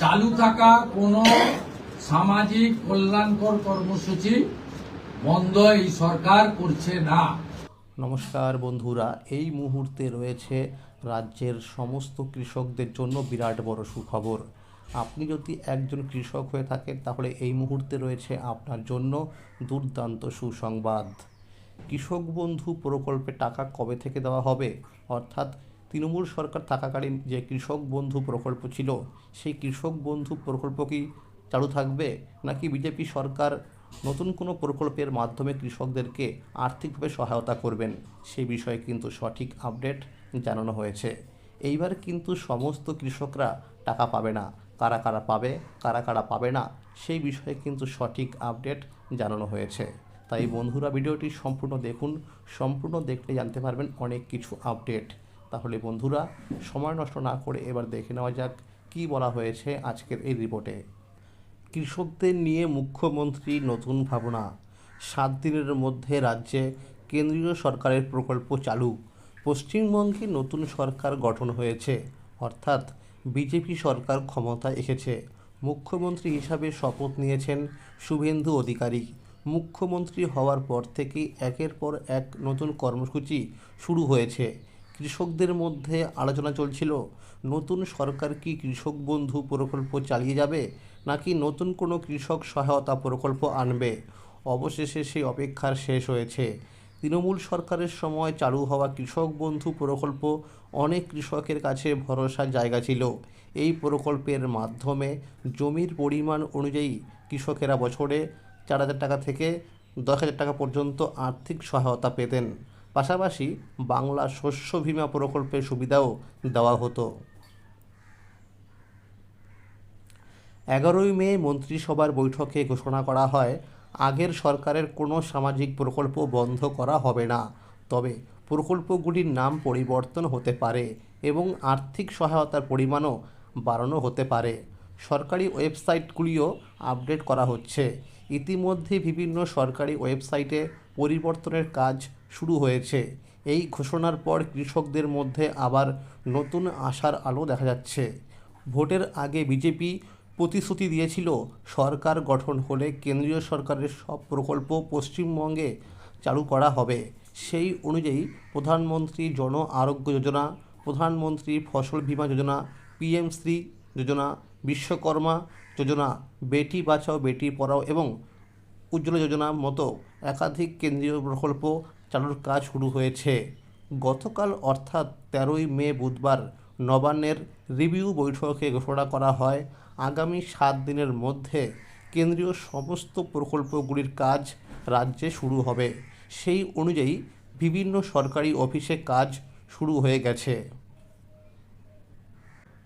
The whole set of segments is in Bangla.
চালু থাকা কোনো সামাজিক কল্যাণকর কর্মসূচি বন্ধ এই সরকার করছে না। নমস্কার বন্ধুরা, এই মুহূর্তে রয়েছে রাজ্যের সমস্ত কৃষকদের জন্য বিরাট বড় সুখবর। আপনি যদি একজন কৃষক হয়ে থাকেন তাহলে এই মুহূর্তে রয়েছে আপনার জন্য দুর্দান্ত সুসংবাদ। কৃষক বন্ধু প্রকল্পে টাকা কবে থেকে দেওয়া হবে, অর্থাৎ তৃণমূল সরকার থাকাকালীন যে কৃষক বন্ধু প্রকল্প ছিল সেই কৃষক বন্ধু প্রকল্প কি চালু থাকবে, নাকি বিজেপি সরকার নতুন কোনো প্রকল্পের মাধ্যমে কৃষকদেরকে আর্থিকভাবে সহায়তা করবেন, সেই বিষয়ে কিন্তু সঠিক আপডেট জানানো হয়েছে। এইবার কিন্তু সমস্ত কৃষকরা টাকা পাবে না। কারা কারা পাবে, কারা কারা পাবে না, সেই বিষয়ে কিন্তু সঠিক আপডেট জানানো হয়েছে। তাই বন্ধুরা, ভিডিওটি সম্পূর্ণ দেখুন। সম্পূর্ণ দেখলে জানতে পারবেন অনেক কিছু আপডেট। তাহলে বন্ধুরা, সময় নষ্ট না করে এবার দেখে নেওয়া যাক কী বলা হয়েছে আজকের এই রিপোর্টে। কৃষকদের নিয়ে মুখ্যমন্ত্রী নতুন ভাবনা। 7 দিনের মধ্যে রাজ্যে কেন্দ্রীয় সরকারের প্রকল্প চালু। পশ্চিমবঙ্গে নতুন সরকার গঠন হয়েছে, অর্থাৎ বিজেপি সরকার ক্ষমতায় এসেছে। মুখ্যমন্ত্রী হিসাবে শপথ নিয়েছেন শুভেন্দু অধিকারী। মুখ্যমন্ত্রী হওয়ার পর থেকেই একের পর এক নতুন কর্মসূচি শুরু হয়েছে। কৃষকদের মধ্যে আলোচনা চলছিল, নতুন সরকার কি কৃষক বন্ধু প্রকল্প চালিয়ে যাবে, নাকি নতুন কোনো কৃষক সহায়তা প্রকল্প আনবে। অবশেষে সেই অপেক্ষার শেষ হয়েছে। তৃণমূল সরকারের সময় চালু হওয়া কৃষক বন্ধু প্রকল্প অনেক কৃষকের কাছে ভরসার জায়গা ছিল। এই প্রকল্পের মাধ্যমে জমির পরিমাণ অনুযায়ী কৃষকেরা বছরে 4,000 টাকা থেকে 10,000 টাকা পর্যন্ত আর্থিক সহায়তা পেতেন। পাশাপাশি বাংলা শস্য বীমা প্রকল্পের সুবিধাও দেওয়া হতো। 11ই মে মন্ত্রিসভার বৈঠকে ঘোষণা করা হয়, আগের সরকারের কোনো সামাজিক প্রকল্প বন্ধ করা হবে না, তবে প্রকল্পগুলির নাম পরিবর্তন হতে পারে এবং আর্থিক সহায়তার পরিমাণও বাড়ানো হতে পারে। সরকারি ওয়েবসাইটগুলিও আপডেট করা হচ্ছে। ইতিমধ্যে বিভিন্ন সরকারি ওয়েবসাইটে পরিবর্তনের কাজ শুরু হয়েছে। এই ঘোষণার পর কৃষকদের মধ্যে আবার নতুন আশার আলো দেখা যাচ্ছে। ভোটের আগে বিজেপি প্রতিশ্রুতি দিয়েছিল, সরকার গঠন হলে কেন্দ্রীয় সরকারের সব প্রকল্প পশ্চিমবঙ্গে চালু করা হবে। সেই অনুযায়ী প্রধানমন্ত্রী জন আরোগ্য যোজনা, প্রধানমন্ত্রী ফসল বীমা যোজনা, পিএম শ্রী যোজনা, বিশ্বকর্মা যোজনা, বেটি বাঁচাও বেটি পড়াও এবং উজ্জ্বলা যোজনা মতো একাধিক কেন্দ্রীয় প্রকল্প চালুর কাজ শুরু হয়েছে। গতকাল অর্থাৎ 13ই মে বুধবার নবান্নের রিভিউ বৈঠকে ঘোষণা করা হয়, আগামী 7 দিনের মধ্যে কেন্দ্রীয় সমস্ত প্রকল্পগুলির কাজ রাজ্যে শুরু হবে। সেই অনুযায়ী বিভিন্ন সরকারি অফিসে কাজ শুরু হয়ে গেছে।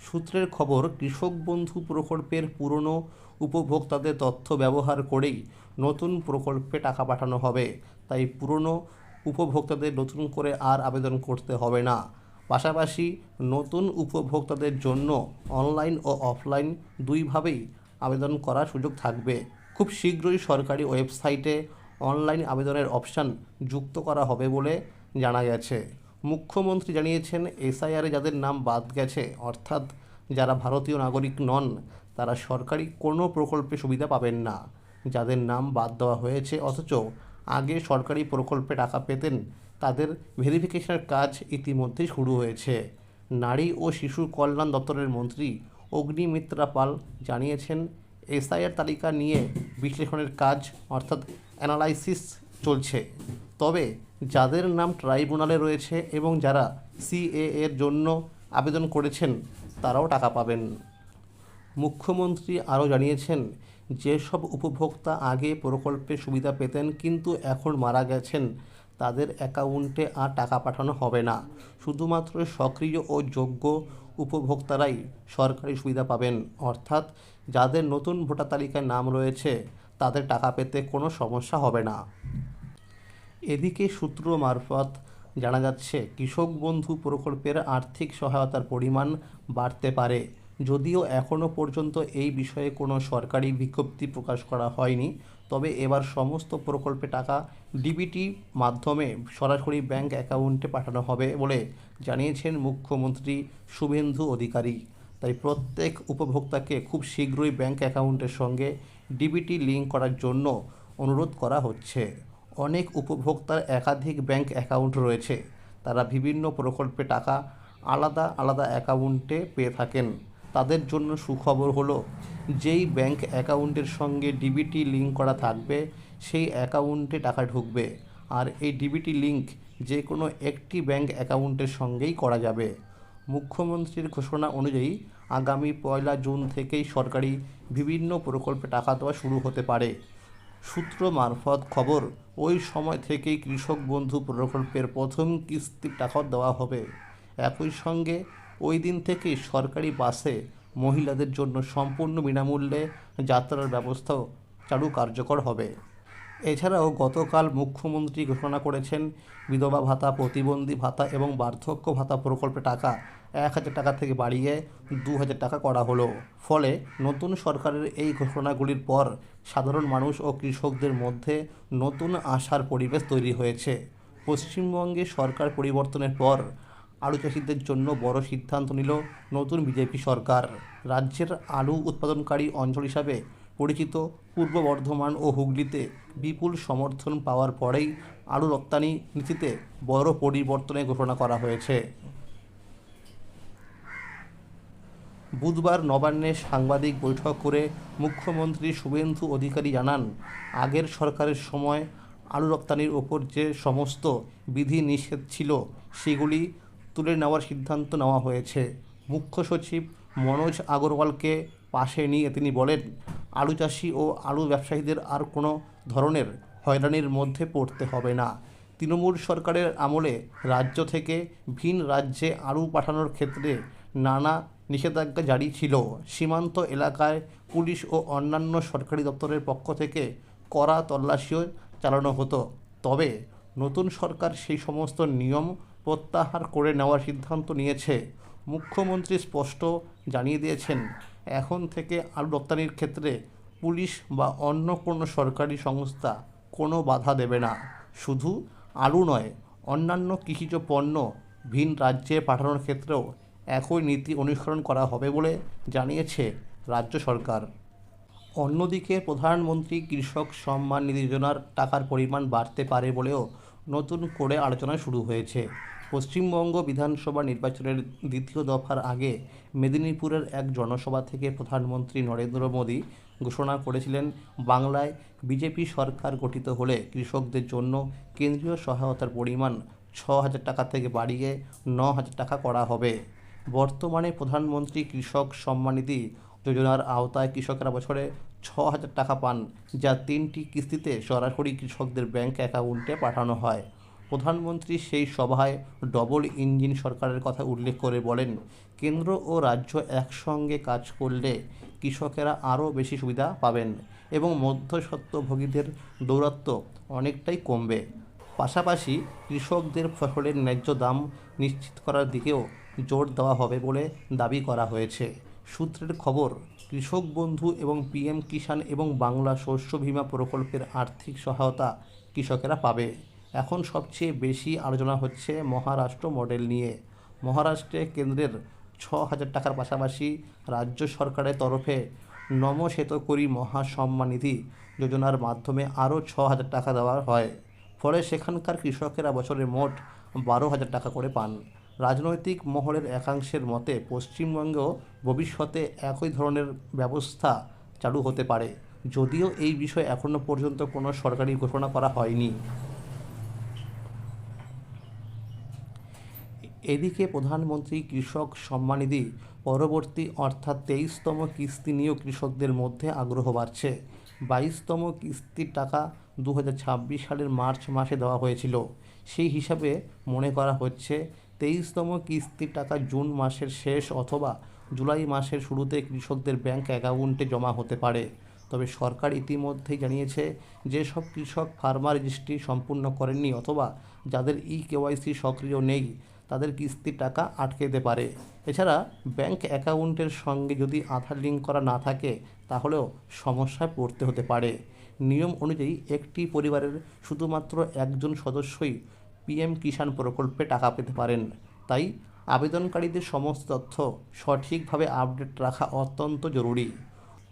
সূত্রের খবর, কৃষক বন্ধু প্রকল্পের পুরনো উপভোক্তাদের তথ্য ব্যবহার করেই নতুন প্রকল্পে টাকা পাঠানো হবে। তাই পুরনো উপভোক্তাদের নতুন করে আর আবেদন করতে হবে না। পাশাপাশি নতুন উপভোক্তাদের জন্য অনলাইন ও অফলাইন দুইভাবেই আবেদন করার সুযোগ থাকবে। খুব শীঘ্রই সরকারি ওয়েবসাইটে অনলাইন আবেদনের অপশান যুক্ত করা হবে বলে জানা গেছে। মুখ্যমন্ত্রী জানিয়েছেন, এসআইআরে যাদের নাম বাদ গেছে, অর্থাৎ যারা ভারতীয় নাগরিক নন, তারা সরকারি কোনো প্রকল্পে সুবিধা পাবেন না। যাদের নাম বাদ দেওয়া হয়েছে অথচ আগে সরকারি প্রকল্পে টাকা পেতেন, তাদের ভেরিফিকেশনের কাজ ইতিমধ্যেই শুরু হয়েছে। নারী ও শিশু কল্যাণ দপ্তরের মন্ত্রী অগ্নিমিত্রা পাল জানিয়েছেন, এসআইআর তালিকা নিয়ে বিশ্লেষণের কাজ অর্থাৎ অ্যানালাইসিস চলছে। তবে যাদের নাম ট্রাইব্যুনালে রয়েছে এবং যারা সিএএ এর জন্য আবেদন করেছেন তারাও টাকা পাবেন। মুখ্যমন্ত্রী আরও জানিয়েছেন, যেসব উপভোক্তা আগে প্রকল্পের সুবিধা পেতেন কিন্তু এখন মারা গেছেন, তাদের অ্যাকাউন্টে আর টাকা পাঠানো হবে না। শুধুমাত্র সক্রিয় ও যোগ্য উপভোক্তারাই সরকারি সুবিধা পাবেন, অর্থাৎ যাদের নতুন ভোটার তালিকায় নাম রয়েছে তাদের টাকা পেতে কোনো সমস্যা হবে না। এদিকে সূত্র মারফত জানা যাচ্ছে, কৃষক বন্ধু প্রকল্পের আর্থিক সহায়তার পরিমাণ বাড়তে পারে। যদিও এখনও পর্যন্ত এই বিষয়ে কোনো সরকারি বিজ্ঞপ্তি প্রকাশ করা হয়নি, তবে এবার সমস্ত প্রকল্পে টাকা ডিবিটি মাধ্যমে সরাসরি ব্যাংক অ্যাকাউন্টে পাঠানো হবে বলে জানিয়েছেন মুখ্যমন্ত্রী শুভেন্দু অধিকারী। তাই প্রত্যেক উপভোক্তাকে খুব শীঘ্রই ব্যাংক অ্যাকাউন্টের সঙ্গে ডিবিটি লিঙ্ক করার জন্য অনুরোধ করা হচ্ছে। অনেক উপভোক্তার একাধিক ব্যাংক অ্যাকাউন্ট রয়েছে, তারা বিভিন্ন প্রকল্পে টাকা আলাদা আলাদা অ্যাকাউন্টে পেয়ে থাকেন। তাদের জন্য সুখবর হলো, যেই ব্যাংক অ্যাকাউন্টের সঙ্গে ডিবিটি লিঙ্ক করা থাকবে সেই অ্যাকাউন্টে টাকা ঢুকবে, আর এই ডিবিটি লিঙ্ক যে কোনো একটি ব্যাংক অ্যাকাউন্টের সঙ্গেই করা যাবে। মুখ্যমন্ত্রীর ঘোষণা অনুযায়ী আগামী 1 জুন থেকেই সরকারি বিভিন্ন প্রকল্পে টাকা দেওয়া শুরু হতে পারে। সূত্র মারফত খবর, ওই সময় থেকেই কৃষক বন্ধু প্রকল্পের প্রথম কিস্তির টাকা দেওয়া হবে। একই সঙ্গে ওই দিন থেকেই সরকারি বাসে মহিলাদের জন্য সম্পূর্ণ বিনামূল্যে যাত্রার ব্যবস্থাও চালু কার্যকর হবে। এছাড়াও গতকাল মুখ্যমন্ত্রী ঘোষণা করেছেন, বিধবা ভাতা, প্রতিবন্ধী ভাতা এবং বার্ধক্য ভাতা প্রকল্পে টাকা 1,000 টাকা থেকে বাড়িয়ে 2,000 টাকা করা হলো। ফলে নতুন সরকারের এই ঘোষণাগুলির পর সাধারণ মানুষ ও কৃষকদের মধ্যে নতুন আশার পরিবেশ তৈরি হয়েছে। পশ্চিমবঙ্গে সরকার পরিবর্তনের পর আলু চাষিদের জন্য বড় সিদ্ধান্ত নিল নতুন বিজেপি সরকার। রাজ্যের আলু উৎপাদনকারী অঞ্চল হিসাবে পরিচিত পূর্ব বর্ধমান ও হুগলিতে বিপুল সমর্থন পাওয়ার পরেই আলু রপ্তানি নীতিতে বড় পরিবর্তনের ঘোষণা করা হয়েছে। বুধবার নবান্নে সাংবাদিক বৈঠক করে মুখ্যমন্ত্রী শুভেন্দু অধিকারী জানান, আগের সরকারের সময় আলু রপ্তানির ওপর যে সমস্ত বিধি নিষেধ ছিল সেগুলি তুলে নেওয়ার সিদ্ধান্ত নেওয়া হয়েছে। মুখ্য সচিব মনোজ আগরওয়ালকে পাশে নিয়ে তিনি বলেন, আলু চাষি ও আলু ব্যবসায়ীদের আর কোনো ধরনের হয়রানির মধ্যে পড়তে হবে না। তৃণমূল সরকারের আমলে রাজ্য থেকে ভিন রাজ্যে আলু পাঠানোর ক্ষেত্রে নানা নিষেধাজ্ঞা জারি ছিল। সীমান্ত এলাকায় পুলিশ ও অন্যান্য সরকারি দপ্তরের পক্ষ থেকে কড়া তল্লাশিও চালানো হতো। তবে নতুন সরকার সেই সমস্ত নিয়ম প্রত্যাহার করে নেওয়ার সিদ্ধান্ত নিয়েছে। মুখ্যমন্ত্রী স্পষ্ট জানিয়ে দিয়েছেন, এখন থেকে আলু রপ্তানির ক্ষেত্রে পুলিশ বা অন্য কোনো সরকারি সংস্থা কোনো বাধা দেবে না। শুধু আলু নয়, অন্যান্য কৃষিজ পণ্য ভিন রাজ্যে পাঠানোর ক্ষেত্রেও একই নীতি অনুসরণ করা হবে বলে জানিয়েছে রাজ্য সরকার। অন্যদিকে প্রধানমন্ত্রী কৃষক সম্মান নিধি যোজনার টাকার পরিমাণ বাড়তে পারে বলেও নতুন করে আলোচনা শুরু হয়েছে। পশ্চিমবঙ্গ বিধানসভা নির্বাচনের দ্বিতীয় দফার আগে মেদিনীপুরের এক জনসভা থেকে প্রধানমন্ত্রী নরেন্দ্র মোদী ঘোষণা করেছিলেন, বাংলায় বিজেপি সরকার গঠিত হলে কৃষকদের জন্য কেন্দ্রীয় সহায়তার পরিমাণ 6,000 টাকা থেকে বাড়িয়ে 9,000 টাকা করা হবে। বর্তমানে প্রধানমন্ত্রী কৃষক সম্মান নিধি যোজনার আওতায় কৃষকেরা বছরে 6,000 টাকা পান, যা 3টি কিস্তিতে সরাসরি কৃষকদের ব্যাংক অ্যাকাউন্টে পাঠানো হয়। প্রধানমন্ত্রী সেই সভায় ডবল ইঞ্জিন সরকারের কথা উল্লেখ করে বলেন, কেন্দ্র ও রাজ্য একসঙ্গে কাজ করলে কৃষকেরা আরও বেশি সুবিধা পাবেন এবং মধ্যস্বত্বভোগীদের দৌরাত্ম্য অনেকটাই কমবে। পাশাপাশি কৃষকদের ফসলের ন্যায্য দাম নিশ্চিত করার দিকেও জোর দেওয়া হবে বলে দাবি করা হয়েছে। সূত্রের খবর, কৃষক বন্ধু এবং পিএম কিষাণ এবং বাংলা শস্য বীমা প্রকল্পের আর্থিক সহায়তা কৃষকেরা পাবে। এখন সবচেয়ে বেশি আলোচনা হচ্ছে মহারাষ্ট্র মডেল নিয়ে। মহারাষ্ট্রে কেন্দ্রের 6,000 টাকার পাশাপাশি রাজ্য সরকারের তরফে নমশেতকরী মহাসম্মান নিধি যোজনার মাধ্যমে আরও 6,000 টাকা দেওয়া হয়। ফলে সেখানকার কৃষকেরা বছরে মোট 12,000 টাকা করে পান। রাজনৈতিক মহলের একাংশের মতে পশ্চিমবঙ্গেও ভবিষ্যতে একই ধরনের ব্যবস্থা চালু হতে পারে, যদিও এই বিষয়ে এখনও পর্যন্ত কোনো সরকারি ঘোষণা করা হয়নি। এদিকে প্রধানমন্ত্রী কৃষক সম্মান নিধি পরবর্তী অর্থাৎ 23তম কিস্তি নিয়েও কৃষকদের মধ্যে আগ্রহ বাড়ছে। 22তম কিস্তির টাকা 2026 সালের মার্চ মাসে দেওয়া হয়েছিল। সেই হিসাবে মনে করা হচ্ছে 23তম কিস্তির টাকা জুন মাসের শেষ অথবা জুলাই মাসের শুরুতে কৃষকদের ব্যাংক অ্যাকাউন্টে জমা হতে পারে। তবে সরকার ইতিমধ্যেই জানিয়েছে, যেসব কৃষক ফার্মার রেজিস্ট্রি সম্পূর্ণ করেননি অথবা যাদের ইকেওয়াইসি সক্রিয় নেই, তাদের কিস্তির টাকা আটকে যেতে পারে। এছাড়া ব্যাংক অ্যাকাউন্টের সঙ্গে যদি আধার লিঙ্ক করা না থাকে, তাহলেও সমস্যায় পড়তে হতে পারে। নিয়ম অনুযায়ী একটি পরিবারের শুধুমাত্র একজন সদস্যই পিএম কিষাণ প্রকল্পে টাকা পেতে পারেন। তাই আবেদনকারীদের সমস্ত তথ্য সঠিকভাবে আপডেট রাখা অত্যন্ত জরুরি।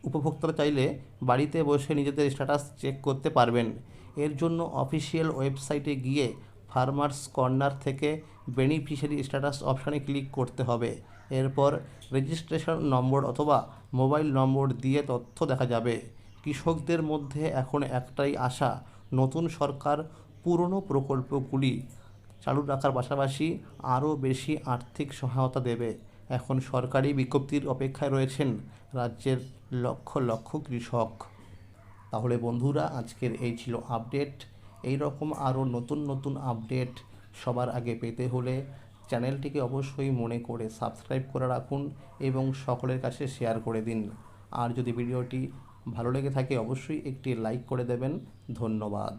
উপভোক্তারা চাইলে বাড়িতে বসে নিজেদের স্ট্যাটাস চেক করতে পারবেন। এর জন্য অফিসিয়াল ওয়েবসাইটে গিয়ে ফার্মার্স কর্নার থেকে বেনিফিশিয়ারি স্ট্যাটাস অপশানে ক্লিক করতে হবে। এরপর রেজিস্ট্রেশন নম্বর অথবা মোবাইল নম্বর দিয়ে তথ্য দেখা যাবে। কৃষকদের মধ্যে এখন একটাই আশা, নতুন সরকার পুরনো প্রকল্পগুলি চালু রাখার পাশাপাশি আরও বেশি আর্থিক সহায়তা দেবে। এখন সরকারি বিজ্ঞপ্তির অপেক্ষায় রয়েছেন রাজ্যের লক্ষ লক্ষ কৃষক। তাহলে বন্ধুরা, আজকের এই ছিল আপডেট। এই রকম আরও নতুন নতুন আপডেট সবার আগে পেতে হলে চ্যানেলটিকে অবশ্যই মনে করে সাবস্ক্রাইব করে রাখুন এবং সকলের কাছে শেয়ার করে দিন। আর যদি ভিডিওটি ভালো লেগে থাকে অবশ্যই একটি লাইক করে দেবেন। ধন্যবাদ।